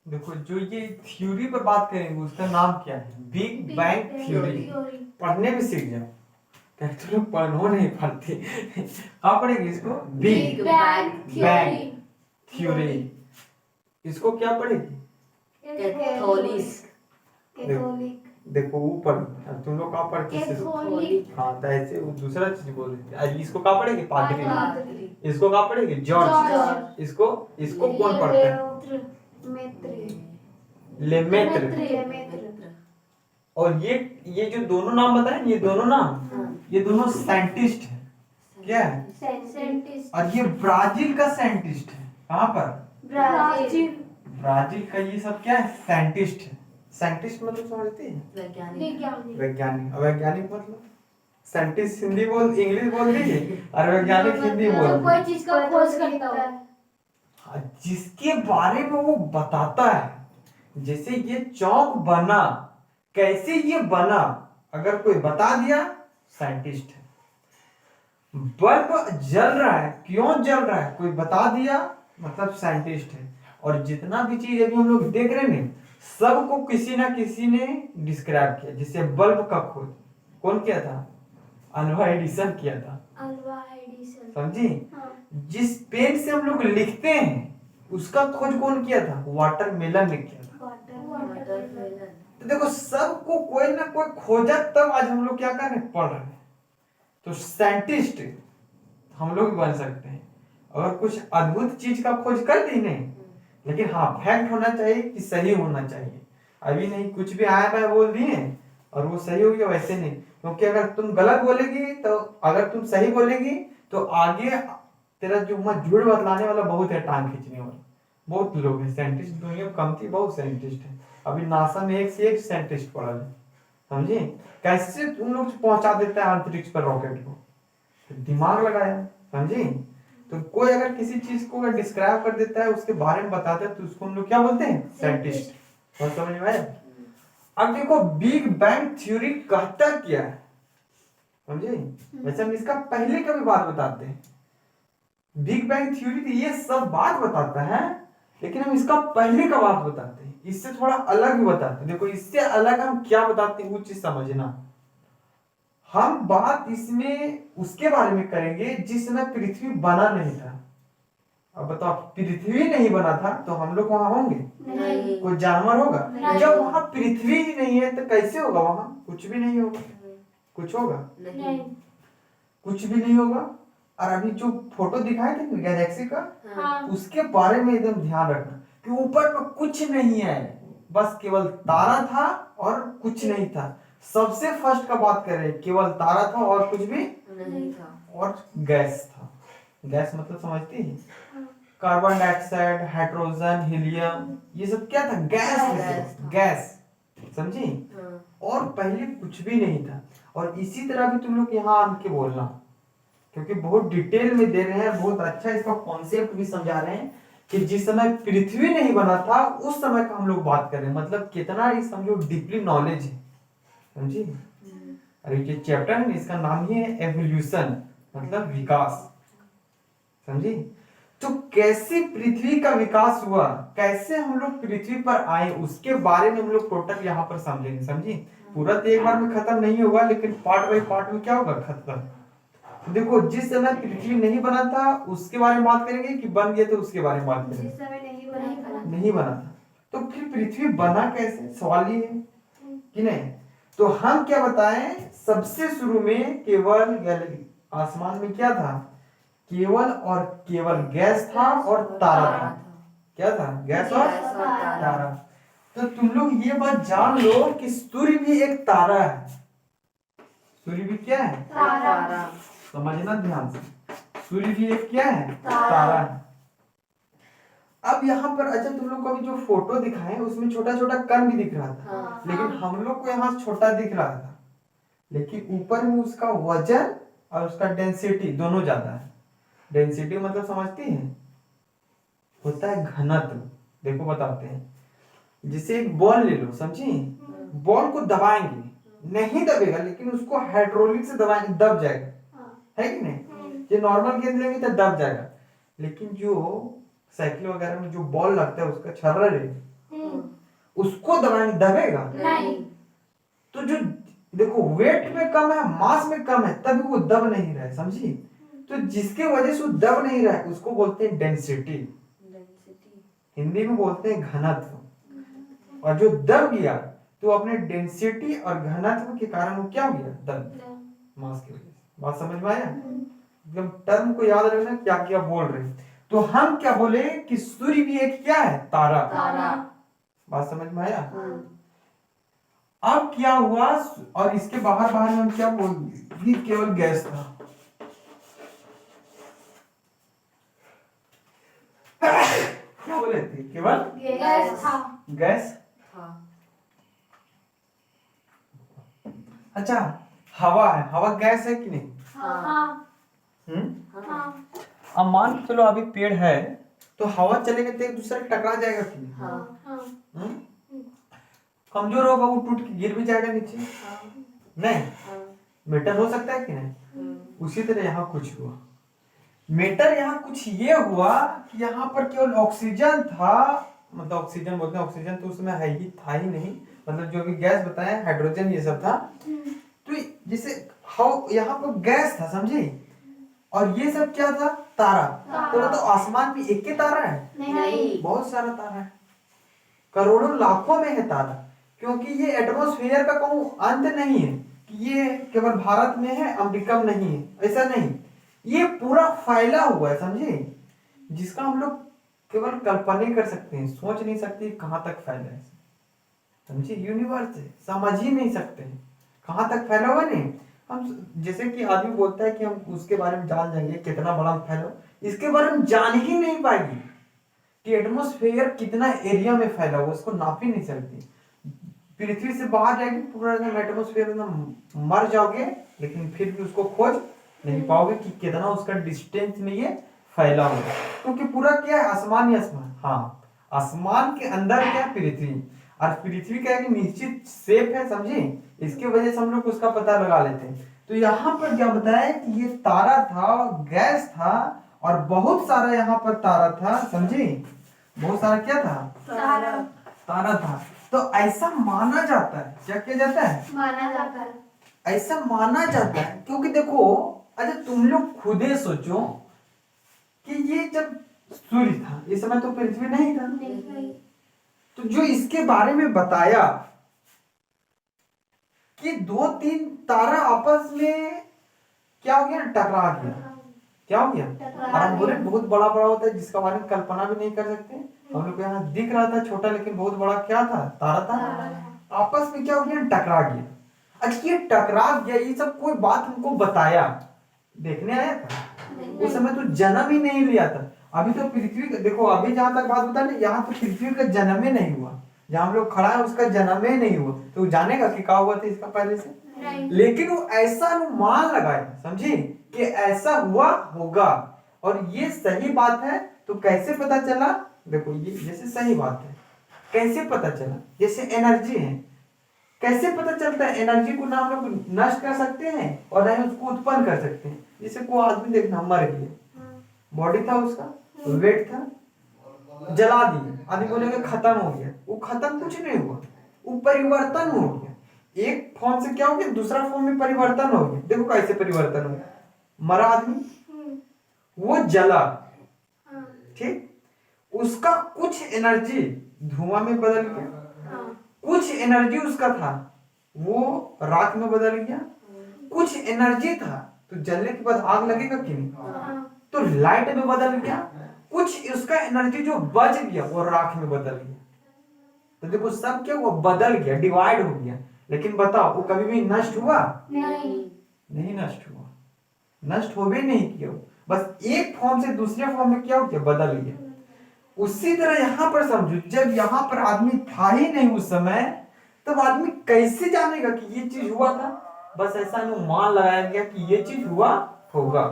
देखो जो ये थ्योरी पर बात करेंगे उसका नाम क्या है? Big bang theory. पढ़ने भी सीख जाओ, क्या तुम लोग पढ़ो नहीं पढ़ते? कहाँ पढ़ेंगे इसको? Big bang theory. इसको क्या पढ़ेगी? कैथोलिक। देखो ऊपर अब तुम लोग कहाँ पढ़ते? कैथोलिक। हाँ तो ऐसे वो दूसरा चीज बोल रही थी। आज इसको कहाँ पढ़ेगी? पादरी। पादरी। इसको कहाँ पढ़ेगी? जॉर्ज। इसको इसको कौन पढ़ता है? लेमेत्र। और ये जो दोनों नाम बताए, ये दोनों नाम, ये दोनों साइंटिस्ट है। क्या है? साइंटिस्ट। और ये ब्राजील का साइंटिस्ट है। कहाँ पर? ब्राजील। ब्राजील का ये सब क्या है? साइंटिस्ट है। साइंटिस्ट मतलब समझते हैं? वैज्ञानिक। वैज्ञानिक। और वैज्ञानिक मतलब साइंटिस्ट हिंदी बोल इंग्लिश बोल दीजिए और वैज्ञानिक हिंदी बोल जो कोई दीजिए। चीज का खोज करता हो, हाँ, जिसके बारे में वो बताता है। जैसे ये चौक बना, कैसे ये बना, अगर कोई बता दिया, साइंटिस्ट है। बल्ब जल रहा है, क्यों जल रहा है, कोई बता दिया, मतलब साइंटिस्ट है। और जितना भी चीज अभी हम लोग देख रहे हैं सबको किसी ना किसी ने डिस्क्राइब किया। जैसे बल्ब का खोज कौन किया था? अल्वा एडिसन किया था। समझी? हाँ। जिस पेन से हम लोग लिखते हैं उसका खोज कौन किया था? वाटरमेलन ने किया था। तो देखो सबको कोई ना कोई खोजा, तब आज हम लोग क्या कर रहे हैं? पढ़ रहे हैं। तो साइंटिस्ट हम लोग बन सकते हैं अगर कुछ अद्भुत चीज का खोज कर दी नहीं, लेकिन हाँ फैक्ट होना चाहिए कि सही होना चाहिए। अभी नहीं कुछ भी आया मैं बोल दिए और वो सही हो गया, वैसे नहीं। क्योंकि अगर तुम गलत बोलेगी तो, अगर तुम सही बोलेगी तो आगे तेरा जो झूठ बतलाने वाला बहुत है, टांग खींचने वाला बहुत लोग हैं। साइंटिस्ट दुनिया में कम थी, बहुत साइंटिस्ट है। अभी नासा में एक से एक साइंटिस्ट पड़ा है। समझे कैसे तुम लोग पहुंचा देता है अंतरिक्ष पर रॉकेट को? दिमाग लगाया। समझे? तो कोई अगर किसी चीज को अगर डिस्क्राइब कर देता है, उसके बारे में बताता है, तो उसको हम लोग क्या बोलते हैं? साइंटिस्ट। और समझ में आया? अब देखो बिग बैंग थ्योरी कहता क्या है, समझे? वैसे हम इसका पहले का भी बात बताते हैं। बिग बैंग थ्योरी तो ये सब बात बताता है, लेकिन हम इसका पहले का बात बताते हैं, इससे थोड़ा अलग भी बताते हैं। देखो इससे अलग हम क्या बताते हैं वो चीज समझना। हम बात इसमें उसके बारे में करेंगे जिस समय पृथ्वी बना नहीं था। अब बताओ पृथ्वी नहीं बना था तो हम लोग वहां होंगे? नहीं। कोई जानवर होगा? नहीं। जब वहां पृथ्वी ही नहीं है तो कैसे होगा? वहां कुछ भी नहीं होगा। कुछ होगा? नहीं। कुछ भी नहीं होगा। और अभी जो फोटो दिखाए थे गैलेक्सी का, हाँ। उसके बारे में एकदम ध्यान रखना कि ऊपर में कुछ नहीं है, बस केवल तारा था और कुछ नहीं था। सबसे फर्स्ट का बात करें, केवल तारा था और कुछ भी नहीं था। और गैस था। गैस मतलब समझती है? कार्बन डाइऑक्साइड, हाइड्रोजन, हीलियम, ये सब क्या था? गैस। गैस। समझी? और पहले कुछ भी नहीं था। और इसी तरह भी तुम लोग यहाँ आके बोलना, क्योंकि बहुत डिटेल में दे रहे हैं, बहुत अच्छा इसका कॉन्सेप्ट भी समझा रहे हैं कि जिस समय पृथ्वी नहीं बना था उस समय का हम लोग बात कर रहे हैं। मतलब कितना ही समझो डीपली नॉलेज है। समझी? अरे ये चैप्टर है इसका नाम ही है एवोल्यूशन, मतलब विकास। समझी? तो कैसे पृथ्वी का विकास हुआ, कैसे हम लोग पृथ्वी पर आए, उसके बारे में हम लोग टोटल यहाँ पर समझेंगे। समझी? पूरा तो एक बार में खत्म नहीं होगा, लेकिन पार्ट बाय पार्ट में क्या होगा? खत्म। देखो जिस समय पृथ्वी नहीं बना था उसके बारे में बात करेंगे, कि बन गया तो उसके बारे में बात करेंगे? जिस समय नहीं बना था। तो फिर पृथ्वी बना कैसे? सवाल ये है कि नहीं? तो हम क्या बताएं, सबसे शुरू में केवल आसमान में क्या था? केवल और केवल गैस था और तारा था। क्या था? गैस और तारा। तो तुम लोग ये बात जान लो कि सूर्य भी एक तारा है। सूर्य भी क्या है? तारा। समझना ध्यान से, सूर्य भी एक क्या है? तारा है। अब यहाँ पर अच्छा तुम लोग को अभी जो फोटो दिखाए उसमें छोटा छोटा कण भी दिख रहा था, लेकिन हम लोग को यहाँ छोटा दिख रहा था, लेकिन ऊपर में उसका वजन और उसका डेंसिटी दोनों ज्यादा है। डेंसिटी मतलब समझती हैं? होता है घनत्व। देखो बताते हैं, जैसे एक बॉल ले लो, समझी? बॉल को दबाएंगे, नहीं दबेगा, लेकिन उसको हाइड्रोलिक से दबाएंगे, दब जाएगा, है कि नहीं? ये नॉर्मल गेंद लेंगे तो दब जाएगा, लेकिन जो साइकिल वगैरह में जो बॉल लगता है उसका छर्रा है, उसको दबाएंगे, दबेगा? नहीं। तो जो देखो वेट में कम है, मास में कम है, तभी वो दब नहीं रहा है, समझी? तो जिसके वजह से वो दब नहीं रहा है उसको बोलते हैं डेंसिटी, हिंदी में बोलते हैं घनत्व। और जो दब गया तो अपने डेंसिटी और घनत्व के कारण वो क्या हो गया? दब, मास की वजह से। बात समझ में आया? एकदम टर्म को याद रखना क्या क्या बोल रहे हैं। तो हम क्या बोले कि सूर्य भी एक क्या है? तारा। बात समझ में आया? अब क्या हुआ, और इसके बाहर बाहर में हम क्या बोल, ये केवल गैस था। क्या बोले थे? केवल गैस। अच्छा, हवा है, हवा गैस है कि नहीं? अब मान के चलो अभी पेड़ है तो हवा चलेगा तो एक दूसरे टकरा जाएगा कि नहीं? कमजोर होगा वो, टूट के गिर भी जाएगा नीचे, नहीं? मेटर हो सकता है कि नहीं? उसी तरह यहाँ कुछ हुआ, मेटर यहाँ कुछ ये हुआ कि यहाँ पर केवल ऑक्सीजन था, मतलब ऑक्सीजन बोलते हैं, ऑक्सीजन तो उसमें है ही, था ही नहीं, मतलब जो भी गैस बताया हाइड्रोजन ये सब था। तो जैसे यहाँ पर गैस था, समझे? और ये सब क्या था? तारा। तो आसमान में एक ही तारा है? नहीं। बहुत सारा तारा है, करोड़ों लाखों में है तारा, क्योंकि ये एटमॉस्फेयर का कोई अंत नहीं है कि ये केवल भारत में है, अमेरिका में नहीं है, ऐसा नहीं, ये पूरा फैला हुआ है, समझे? जिसका हम लोग केवल कल्पना ही कर सकते हैं, सोच नहीं सकते कहां तक फैला है, समझे? यूनिवर्स है, समझ ही नहीं सकते हैं कहां तक फैला हुआ। नहीं, हम जैसे कि आदमी बोलता है कि हम उसके बारे में जान जाएंगे कितना बड़ा फैला, इसके बारे में जान ही नहीं पाएगी कि एटमॉस्फेयर कितना एरिया में फैला हुआ, उसको नाप ही नहीं सकती। पृथ्वी से बाहर जाएगी पूरा एटमॉस्फेयर में मर जाओगे, लेकिन फिर भी उसको खोज नहीं पाओगे कि कितना उसका डिस्टेंस में ये फैला हुआ, क्योंकि पूरा क्या है? आसमान ही आसमान। हाँ, आसमान के अंदर क्या? पृथ्वी। और पृथ्वी का एक निश्चित शेप है, समझे? इसकी वजह से हम लोग उसका पता लगा लेते हैं। तो यहाँ पर क्या बताया कि ये तारा था, गैस था, और बहुत सारा यहाँ पर तारा था, समझे? बहुत सारा क्या था? तारा था। तो ऐसा माना जाता है, क्या किया जाता है? माना जाता है। ऐसा माना जाता है क्योंकि देखो, अच्छा तुम लोग खुद ही सोचो कि ये जब सूर्य था इस समय तो पृथ्वी नहीं था, नहीं। तो जो इसके बारे में बताया कि दो तीन तारा आपस में क्या हो गया? टकरा गया। क्या हो गया? और हम बोले बहुत बड़ा बड़ा होता है जिसका बारे में कल्पना भी नहीं कर सकते। हम लोग यहाँ दिख रहा था छोटा, लेकिन बहुत बड़ा क्या था? तारा था। आपस में क्या हो गया? टकरा गया। अच्छा, ये टकरा गया, ये सब कोई बात हमको बताया, देखने आया था? उस समय तो जन्म ही नहीं लिया था। अभी तो पृथ्वी का देखो, अभी जहां तक बात बता रहे, यहाँ तो पृथ्वी का जन्म ही नहीं हुआ, जहां हम लोग खड़ा है उसका जन्म ही नहीं हुआ, तो वो जानेगा कि क्या हुआ था इसका पहले से? नहीं। लेकिन वो ऐसा अनुमान लगाया, समझे, कि ऐसा हुआ होगा, और ये सही बात है। तो कैसे पता चला? देखो, ये जैसे सही बात है, कैसे पता चला? जैसे एनर्जी है, कैसे पता चलता है? एनर्जी को ना हम लोग नष्ट कर सकते हैं और ना ही उसको उत्पन्न कर सकते हैं। जैसे कोई आदमी देखना मर गया, बॉडी था उसका, वेट था, जला दिए, आदमी बोलेंगे खत्म हो गया, वो खत्म कुछ नहीं हुआ, वो परिवर्तन हो गया। एक फॉर्म से क्या हो गया? दूसरा फॉर्म में परिवर्तन हो गया। देखो कैसे परिवर्तन हो गया? मरा आदमी, वो जला, ठीक, उसका कुछ एनर्जी धुआं में बदल गया, कुछ एनर्जी उसका था वो राख में बदल गया, कुछ एनर्जी था तो जलने के बाद आग लगेगा कि नहीं, तो लाइट में बदल गया, कुछ उसका एनर्जी जो बच गया वो राख में बदल गया। तो देखो सब क्या हुआ? बदल गया, डिवाइड हो गया। लेकिन बताओ वो कभी भी नष्ट हुआ? नहीं नष्ट हुआ, नष्ट हो भी नहीं किया, बस एक फॉर्म से दूसरे फॉर्म में क्या हो गया? बदल गया। उसी तरह यहाँ पर समझो, जब यहाँ पर आदमी था ही नहीं उस समय, तब आदमी कैसे जानेगा कि ये चीज हुआ था? बस ऐसा अनुमान लगाया गया कि ये चीज हुआ होगा।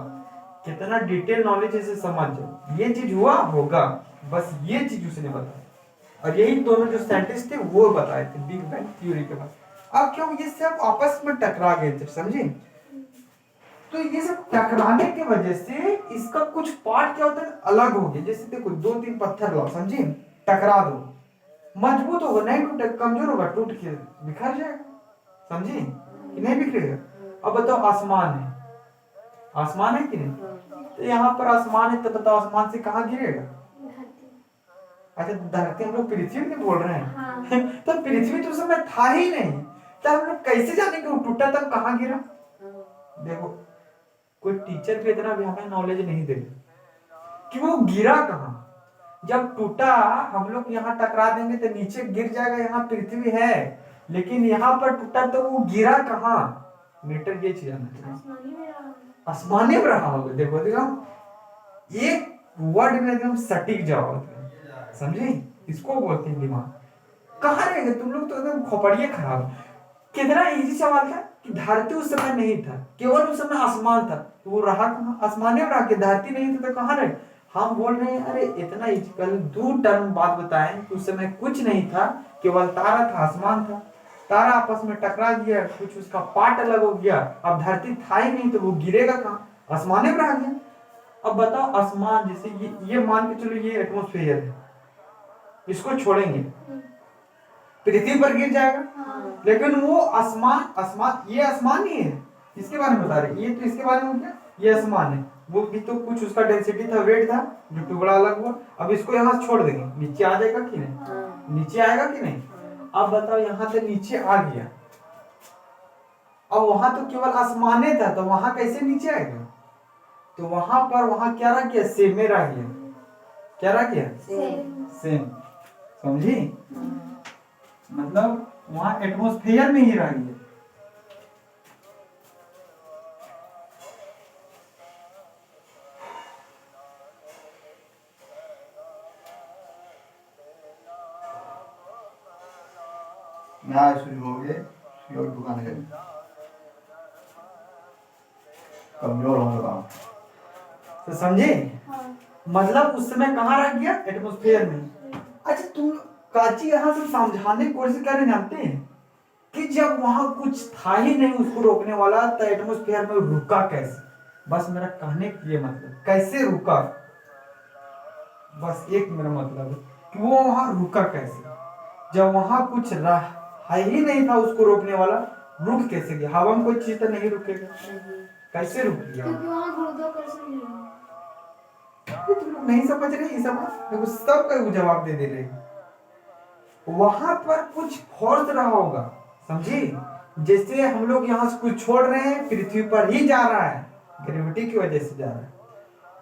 कितना डिटेल नॉलेज है समझ जाओ, ये चीज हुआ होगा, बस ये चीज उसने बताया। और यही दोनों जो साइंटिस्ट थे वो बताए थे बिग बैंग थ्योरी के बाद। अब क्यों ये सब आपस में टकरा गए थे, समझे? तो ये सब टकराने की वजह से इसका कुछ पार्ट क्या होता है? अलग हो गया। जैसे देखो, दो तीन पत्थर लो, समझे, टकरा दो, मजबूत होगा, नहीं टूटेगा, कमजोर होगा, टूट के बिखर जाएगा। समझे कि नहीं बिखरेगा? अब बताओ आसमान है, आसमान है कि नहीं? तो यहाँ पर आसमान है, तो बताओ आसमान से कहाँ गिरेगा? अच्छा धरती, हम लोग पृथ्वी की बोल रहे हैं। हाँ। तो पृथ्वी तो उस समय था ही नहीं, तो हम लोग कैसे जाने कि वो टूटा तब कहाँ गिरा? देखो कोई टीचर भी इतना भी हमें नॉलेज नहीं देगा कि वो गिरा कहाँ। जब टूटा हम लोग यहाँ टकरा देंगे तो नीचे गिर जाएगा, यहाँ पृथ्वी है, लेकिन यहाँ पर टूटा तो वो गिरा कहाँ? मीटर ये चीज आसमानी में रहा होगा। देखो देखो एक वर्ड में एकदम सटीक जवाब, समझे? इसको बोलते हैं दिमाग। कहाँ रहेंगे तुम लोग, तो एकदम खोपड़िए खराब। कितना इजी सवाल था कि धरती उस समय नहीं था, केवल उस समय आसमान था, तो वो रहा कहाँ? आसमान में रहा के, धरती नहीं था तो कहाँ रहे? हम बोल रहे हैं अरे इतना इजी, पहले 2 टर्म बात बताएं कि उस समय कुछ नहीं था, केवल तारा था, आसमान था, तारा आपस में टकरा गया, कुछ उसका पार्ट अलग हो गया, अब धरती था ही नहीं तो वो गिरेगा कहाँ? आसमान में रह गया। अब बताओ आसमान, जैसे ये मान के चलो ये एटमॉस्फेयर है, इसको छोड़ेंगे पृथ्वी पर गिर जाएगा। लेकिन वो आसमान, आसमान ये आसमान ही है, इसके बारे में बता रहे, ये तो इसके बारे में क्या, ये आसमान है, वो भी तो कुछ उसका डेंसिटी था, वेट था, जो टुकड़ा अलग हुआ। अब इसको यहाँ छोड़ देंगे, नीचे आ जाएगा कि नहीं? नीचे आएगा कि नहीं? अब बताओ यहाँ से नीचे आ गया, अब वहां तो केवल आसमाने था, तो वहां कैसे नीचे आएगा? तो वहां पर वहां क्या रह गया? सेम में रह गया। क्या रह गया? सेम। समझी? मतलब वहां एटमॉस्फेयर में ही रह गया। ना शुरू हो गए, और दुकान है कमजोर होने का। तो समझे? मतलब उस समय कहाँ रह गया? एटमॉस्फेयर में। अच्छा तुम काची यहाँ से समझाने की कोशिश करने जानते हैं कि जब वहां कुछ था ही नहीं उसको रोकने वाला, तो एटमॉस्फेयर में रुका कैसे? बस मेरा कहने की ये मतलब, कैसे रुका, बस एक मेरा मतलब है कि वो वहां रुका कैसे? जब वहां कुछ रहा ही नहीं था उसको रोकने वाला, रुक कैसे गया? हवा में कोई चीज तो नहीं रुकेगा, कैसे रुक गया? क्योंकि वहाँ गुरुत्वाकर्षण नहीं है। तुम लोग नहीं समझ रहे ये सब? देखो सब का जवाब दे रहे, वहां पर कुछ फोर्स रहा होगा। समझे? जैसे हम लोग यहाँ से कुछ छोड़ रहे हैं, पृथ्वी पर ही जा रहा है, ग्रेविटी की वजह से जा रहा है,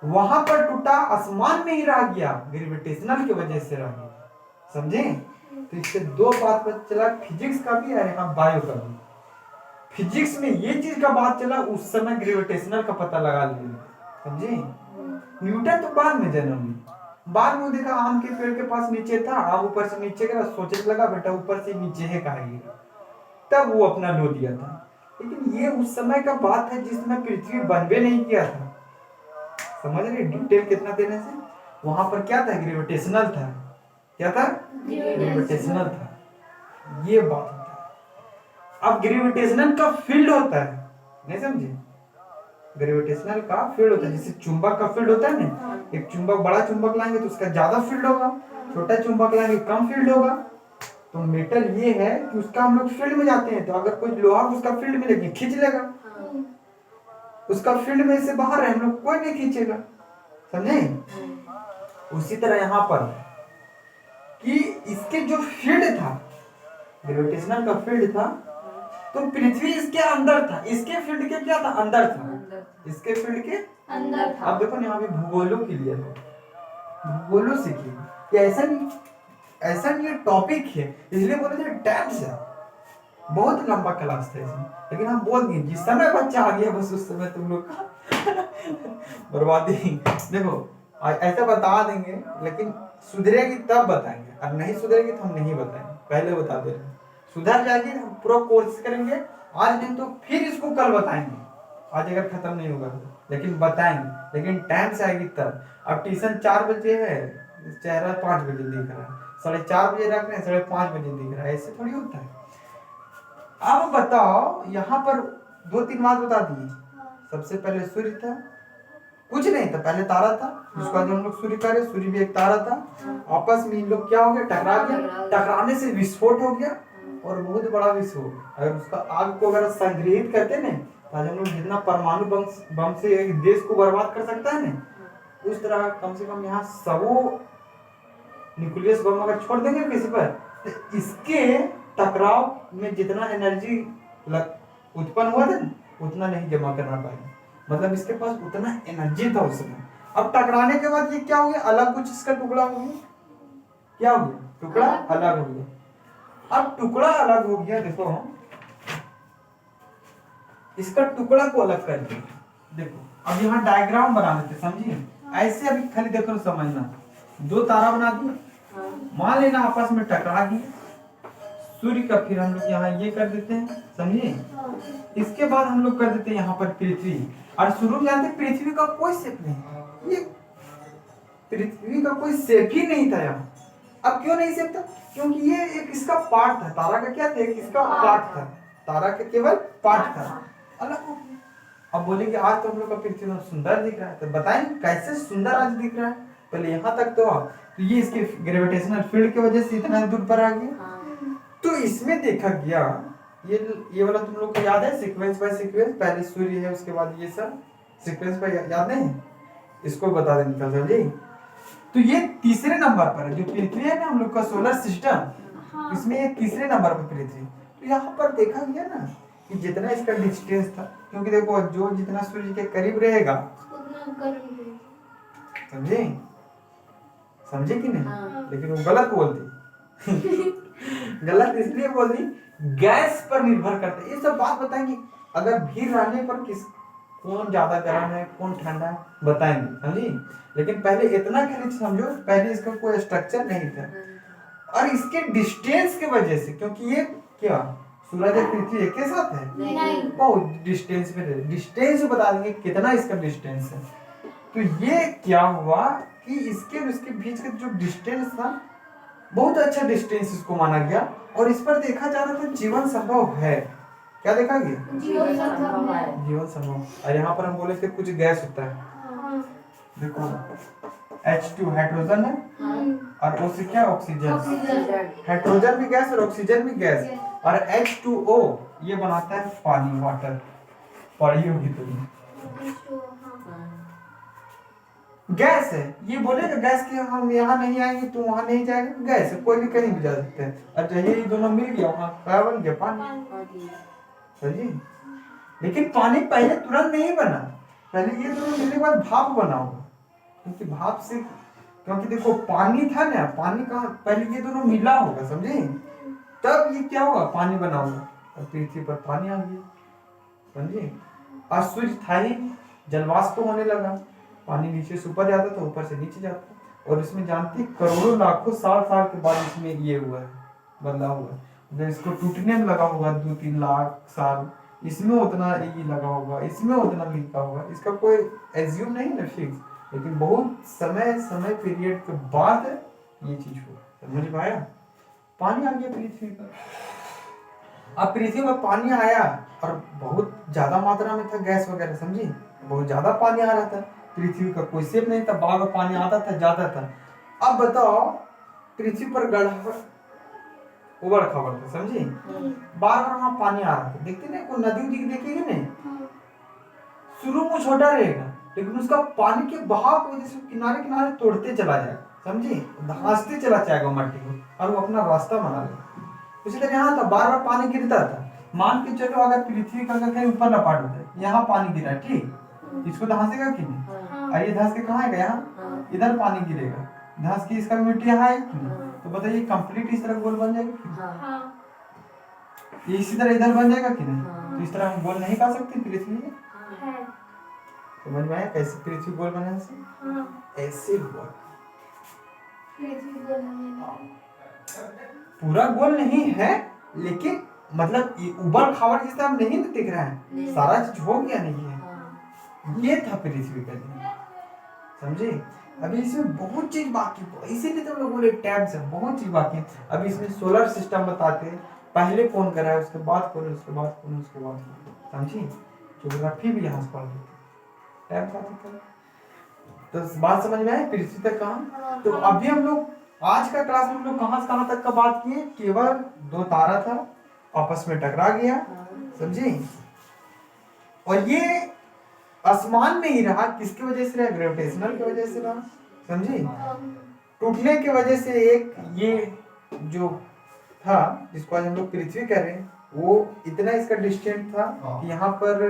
वहां पर टूटा, आसमान में ही रह गया, ग्रेविटेशनल की वजह से रह गया। समझे? तो इससे 2 बात पता चला, फिजिक्स का भी और यहाँ बायो का भी। फिजिक्स में ये चीज का बात चला, उस समय ग्रेविटेशनल का पता लगा लिया। समझे? न्यूटन तो बाद में जन्म लिया, बाद में देखा आम के पेड़ के पास नीचे था, आम ऊपर से नीचे गिरा, सोचने लगा बेटा ऊपर से नीचे है कहा गिरा, तब वो अपना लो दिया था। लेकिन ये उस समय का बात है जिसमें पृथ्वी बनबे नहीं किया था। समझ रहे डिटेल कितना देने से? वहां पर क्या था? ग्रेविटेशनल था। क्या था? ग्रेविटेशनल था। ये बात होता है। अब ग्रेविटेशनल का फील्ड होता है, नहीं समझे? ग्रेविटेशनल का फील्ड होता है, जैसे चुंबक का फील्ड होता है ना, एक चुंबक, बड़ा चुंबक लाएंगे तो उसका ज्यादा फील्ड होगा, छोटा चुंबक लाएंगे कम फील्ड होगा। तो मेटल ये है कि उसका हम लोग फील्ड में जाते हैं, तो अगर कोई लोहा उसका फील्ड में लेके खींच लेगा, उसका फील्ड में से बाहर है, हम लोग कोई नहीं खींचेगा। समझे? उसी तरह यहाँ पर कि इसके जो फील्ड था, ग्रेविटेशनल का फील्ड था, तो पृथ्वी इसके अंदर था, इसके फील्ड के क्या था? अंदर था, इसके फील्ड के अंदर था। अब देखो यहाँ पे भूगोलों के लिए है, भूगोलों सीखिए कि ऐसा नहीं ये टॉपिक है, इसलिए बोले थे टैब्स है, बहुत लंबा क्लास था इसमें, लेकिन हम बोल दिए जिस समय बच्चा आ गया बस उस समय तुम लोग का बर्बादी। देखो ऐसा बता देंगे, लेकिन सुधरेगी तब बताएंगे, और नहीं सुधरेगी तो हम नहीं बताएंगे, पहले बता दे रहे। सुधर जाएगी हम पूरा कोशिश करेंगे, आज नहीं तो फिर इसको कल बताएंगे, आज अगर खत्म नहीं होगा लेकिन बताएंगे, लेकिन टाइम से आएगी तब। अब ट्यूशन 4 बजे है, चेहरा 5 बजे दिख रहा है, 4:30 बजे रख रहे हैं, 5:30 बजे दिख रहा है, ऐसे थोड़ी होता है। अब बताओ यहाँ पर 2-3 बात बता दी। सबसे पहले सूर्य था, कुछ नहीं था, पहले तारा था, उसके बाद हम लोग सूर्य का रहे, सूर्य भी एक तारा था। आपस में इन लोग क्या हो गया, टकरा गया, टकराने से विस्फोट हो गया और बहुत बड़ा विस्फोट। अगर उसका आग को अगर संग्रहित करते ना, तो आज हम लोग जितना परमाणु बम से एक देश को बर्बाद कर सकता है ना, उस तरह कम से कम यहाँ 100 न्यूक्लियस बम अगर छोड़ देंगे किसी पर, तो इसके टकराव में जितना एनर्जी उत्पन्न हुआ था उतना नहीं जमा करना पाएगा। मतलब इसके पास उतना एनर्जी था उस समय। अब टकराने के बाद ये क्या हो गया, अलग कुछ इसका टुकड़ा हो गया। क्या हो गया, टुकड़ा अलग हो गया। अब टुकड़ा अलग हो गया, देखो इसका टुकड़ा को अलग कर दिया। देखो अब यहाँ डायग्राम बना देते, समझिए ऐसे। अभी खाली देखो समझना, 2 तारा बना दिए, मान लेना आपस में टकरा गए सूर्य का, फिर हम लोग यहाँ ये कर देते हैं, समझिए। इसके बाद हम लोग कर देते हैं यहाँ पर पृथ्वी। और शुरू में जानते पृथ्वी का कोई शेप नहीं, ये पृथ्वी का कोई शेप ही नहीं था यहाँ। अब क्यों नहीं शेप था, क्योंकि ये एक इसका पार्ट था, तारा का क्या था, एक इसका पार्ट था, तारा का केवल पार्ट था, अलग हो गया। अब बोलेंगे आज तो हम लोग का पृथ्वी में सुंदर दिख रहा है, तो बताएं कैसे सुंदर आज दिख रहा है। पहले यहाँ तक तो ये इसके ग्रेविटेशनल फील्ड की वजह से इतना दूर पर आ गया। तो इसमें देखा गया, ये वाला तुम लोग को याद है, सीक्वेंस बाय सीक्वेंस, पहले सूर्य है उसके बाद ये सब सीक्वेंस बाय, याद नहीं, इसको बता दें निकल समझे। तो ये तीसरे नंबर पर है जो पृथ्वी है ना हम लोग का सोलर सिस्टम, इसमें ये तीसरे नंबर पर पृथ्वी। तो यहाँ पर देखा गया ना कि जितना इसका डिस्टेंस था, क्योंकि देखो जो जितना सूर्य के करीब रहेगा समझे, समझे कि नहीं। लेकिन वो गलत बोलती गलत इसलिए बोल दी, गैस पर निर्भर करते। ये सब बात बताएंगे, अगर भीड़ रहने पर कौन ज्यादा गर्म है कौन ठंडा है बताएंगे, समझी। लेकिन पहले इतना खाली समझो, पहले इसका कोई स्ट्रक्चर नहीं था, और इसके डिस्टेंस की वजह से, क्योंकि ये क्या सूरज और पृथ्वी एक के साथ है नहीं, बहुत डिस्टेंस में, डिस्टेंस बता देंगे कितना इसका डिस्टेंस है। तो ये क्या हुआ कि इसके उसके बीच का जो डिस्टेंस था बहुत अच्छा डिस्टेंस इसको माना गया, और इस पर देखा जा रहा था जीवन संभव है। क्या देखा गया, जीवन संभव है, जीवन संभव। और यहाँ पर हम बोले थे कुछ गैस होता है, देखो H2 हाइड्रोजन है और O से क्या ऑक्सीजन, हाइड्रोजन भी गैस और ऑक्सीजन भी गैस, और H2O ये बनाता है पानी, वाटर, पढ़ी होगी तुमने। गैस है, ये बोलेगा गैस के हम यहाँ नहीं आएंगे तो वहाँ नहीं जाएंगे, गैस है, कोई भी कहीं भी जा सकते हैं। और चाहिए ये दोनों मिल गया वहाँ क्या बन गया, पानी, समझिए। लेकिन पानी पहले तुरंत नहीं बना, पहले ये दोनों मिलने के बाद भाप बना होगा, क्योंकि भाप से, क्योंकि देखो पानी था ना, पानी का पहले ये दोनों मिला होगा, समझे, तब ये क्या होगा, पानी बना होगा, और पृथ्वी पर पानी आ गया, समझे। और सूर्य था ही, जलवाष्प तो होने लगा, पानी नीचे से ऊपर जाता था, ऊपर से नीचे जाता, और इसमें जानती करोड़ों लाखों साल के बाद इसमें ये हुआ है, बदलाव हुआ है। जब इसको टूटने में लगा होगा 2-3 लाख साल, इसमें उतना ये लगा होगा, इसमें उतना लिखा होगा, इसका कोई एज्यूम नहीं ना फिक्स, लेकिन बहुत समय पीरियड के बाद ये चीज हुआ, समझ में आया। पानी आ गया पृथ्वी पर, अब पृथ्वी पर पानी आया और बहुत ज्यादा मात्रा में था गैस वगैरह, समझी, बहुत ज्यादा पानी आ रहा था, पृथ्वी का कोई शेप नहीं था, बार बार पानी आता था जाता था। अब बताओ पृथ्वी पर गढ़ उबड़ खाबड़ था, समझी, बार बार वहां पानी आ रहा था, देखते नहीं, कोई नदी उदी देखेगी नहीं, शुरू में छोटा रहेगा, लेकिन उसका पानी के बहाव की वजह से किनारे किनारे तोड़ते चला जाएगा, समझी, धंसते चला जाएगा मट्टी को, और वो अपना रास्ता बना लेगा। उसी तरह यहाँ था, बार बार पानी गिरता था। मान के चलो अगर पृथ्वी का कहीं ऊपर लपाट होता है, यहाँ पानी गिरा, ठीक, इसको धंसेगा कि नहीं, और ये धंस के कहाँ आएगा, यहाँ इधर पानी गिरेगा, धंस के इसका मिट्टी यहाँ आएगी, तो बताइए कंप्लीट इस तरह गोल बन जाएगा, ये इसी तरह इधर बन जाएगा कि नहीं। तो इस तरह हम गोल नहीं कर सकते पृथ्वी में, समझ में आया कैसे पृथ्वी गोल बना, ऐसे हुआ, पूरा गोल नहीं है, लेकिन मतलब उबड़ खाबड़ जिस तरह नहीं दिख रहा है, सारा चीज हो गया नहीं है, ये था पृथ्वी का दिन, समझे। अभी इसमें बहुत चीज बाकी, इसीलिए तो लोग बोले टैब्स है, बहुत चीज बाकी है। अभी इसमें सोलर सिस्टम बताते हैं, पहले कौन करा है, उसके बाद कौन, उसके बाद कौन, समझी। ज्योग्राफी भी यहाँ से पढ़ लेते, टैब बात है। तो बात समझ में आई पृथ्वी तक कहाँ। तो अभी हम लोग आज का क्लास में हम लोग कहाँ से कहाँ तक का बात किए, केवल 2 तारा था आपस में टकरा गया, समझे। और ये आसमान में ही रहा, किसकी वजह से रहा, ग्रेविटेशनल की वजह से रहा, समझे। टूटने की वजह से एक ये जो था जिसको आज हम लोग पृथ्वी कह रहे हैं, वो इतना इसका डिस्टेंस था कि यहाँ पर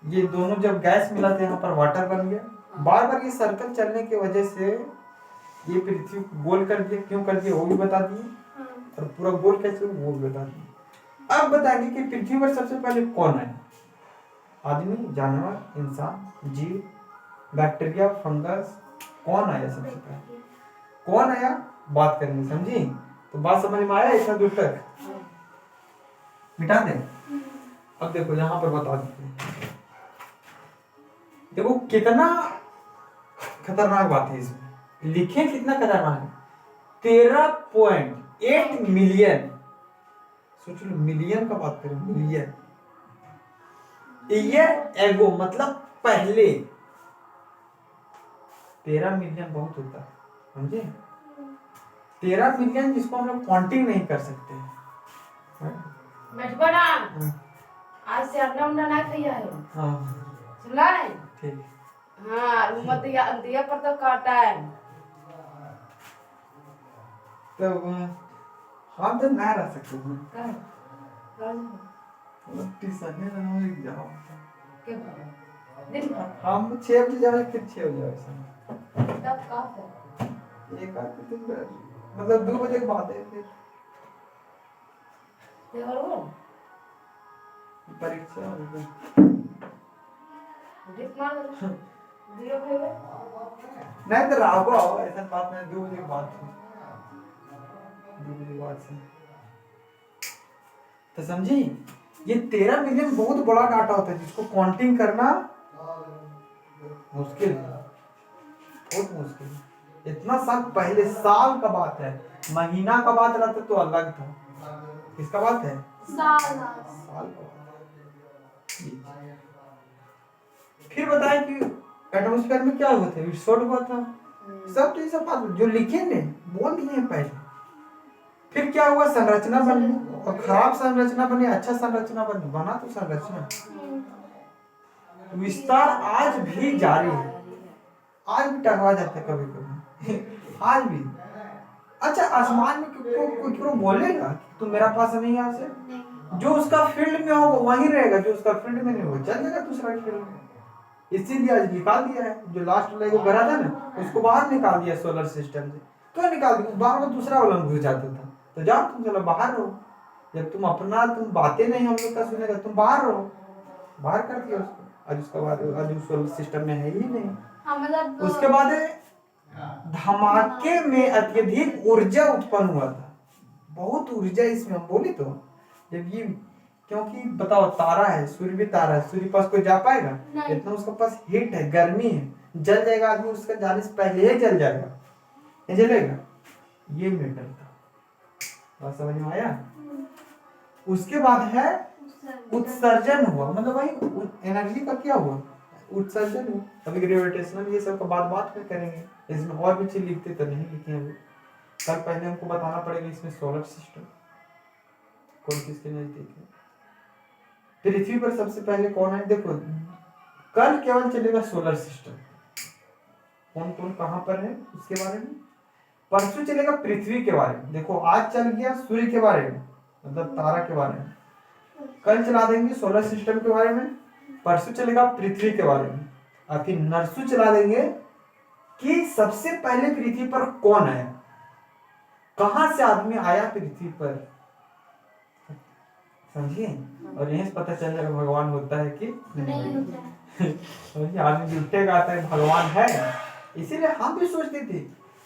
ये दोनों जब गैस मिला था यहाँ पर वाटर बन गया। बार बार ये सर्कल चलने की वजह से ये पृथ्वी को गोल कर दिया, क्यों कर दिया वो भी बता दिए, और पूरा गोल कैसे वो भी बता दिए। अब बताएंगे कि पृथ्वी पर सबसे पहले कौन आया, आदमी, जानवर, इंसान, जीव, बैक्टीरिया, फंगस, कौन आया सबसे पहले, कौन आया, बात करेंगे, समझी। तो बात समझ में आया इतना दूर तक, मिटा दे। अब देखो यहाँ पर बता देते हैं, देखो कितना खतरनाक बात है इसमें, लिखे कितना खतरनाक है, 13.8 मिलियन, सोच लो मिलियन का बात करें, मिलियन ईयर एगो, मतलब पहले। 13 मिलियन बहुत होता है, समझे। 13 मिलियन जिसको हम लोग काउंटिंग नहीं कर सकते हैं। बैठबा आज से अंडा उंडा ना खाइया है। हाँ सुनला है ठीक। हाँ मत दिया पर तो काटा है। तो हम तो ना रह सकते हैं, टीसन है ना, एक जाओ दिन भर हम 6 बजे जाए फिर 6 बजे आए, तब का है एक आध दिन मतलब 2 बजे के बाद है फिर देखो परीक्षा होगी। डिप मार दो दियो भाई नहीं तो रागो आओ, ऐसा बात नहीं, 2 बजे के बाद से, 2 बजे के बाद से। तो समझी, ये 13 मिलियन बहुत बड़ा डाटा होता है जिसको काउंटिंग करना मुश्किल है, बहुत मुश्किल है। इतना साल पहले, साल का बात है, महीना का बात रहता तो अलग था। किसका बात है, साल का बात। फिर बताएं कि एटमॉस्फेयर में क्या हुआ था, विस्फोट हुआ था, सब तो ये सब बात जो लिखे ने बोल दिए हैं पहले। फिर क्या हुआ, संरचना बनी, और खराब संरचना बनी, अच्छा संरचना बनी, बना तो संरचना। विस्तार आज भी जारी है, आज भी टकरा जाता है कभी कभी आज भी। अच्छा, आसमान में कोई बोलेगा कि तुम मेरा पास नहीं यहाँ से, जो उसका फील्ड में होगा वहीं रहेगा, जो उसका फील्ड में नहीं होगा चल जाएगा दूसरा फील्ड में। इसीलिए आज निकाल दिया है, जो लास्ट वाला वो भरा था ना उसको बाहर निकाल दिया सोलर सिस्टम से। क्यों निकाल दिया, बाहर में दूसरा वाला घुस जाता था, तो जाओ तुम चलो बाहर रहो, जब तुम अपना तुम बातें नहीं हम लोग का सुनेगा, तुम बाहर रहो, बाहर कर दिया उसको। आज उसका बाद आज उस सोलर सिस्टम में है ही नहीं। उसके बाद धमाके में अत्यधिक ऊर्जा उत्पन्न हुआ था, बहुत ऊर्जा इसमें हम बोले तो। जब ये, क्योंकि बताओ तारा है, सूर्य भी तारा है, सूर्य पास कोई जा पाएगा, इतना उसके पास हीट है, गर्मी है, जल जाएगा आदमी, उसका जाने से पहले ही जल जाएगा, ये जलेगा। ये मेटल था, बात समझ में आया। उसके बाद है उत्सर्जन हुआ, मतलब भाई एनर्जी का क्या हुआ, उत्सर्जन हुआ। अभी ग्रेविटेशनल ये सब का बात में करेंगे, इसमें और भी चीज लिखते तो नहीं लिखे हैं, कल पहले हमको बताना पड़ेगा इसमें सोलर सिस्टम कौन किसके नजदीक है। पृथ्वी पर सबसे पहले कौन है, देखो कल केवल चलेगा सोलर सिस्टम, कौन कौन कहां पर है उसके बारे में। परसों चलेगा पृथ्वी के बारे में, देखो आज चल गया सूर्य के बारे में, मतलब तारा के बारे में, कल चला देंगे सोलर सिस्टम के बारे में, परसों चलेगा पृथ्वी के बारे में, और फिर नरसों चला देंगे कि सबसे पहले पृथ्वी पर कौन आया, कहां से आदमी आया पृथ्वी पर, समझिए। और यहीं से पता चल जाएगा भगवान होता है कि नहीं होता। आदमी उठेगा आता है भगवान है, इसीलिए हम भी सोचते थे,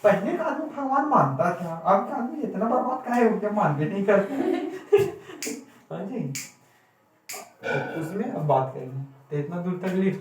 पहले का आदमी भगवान मानता था, अब का आदमी इतना बर्बाद काहे हो गया, मान भी नहीं करते। समझिए, उसमें अब बात करेंगे, तो इतना दूर तक लिख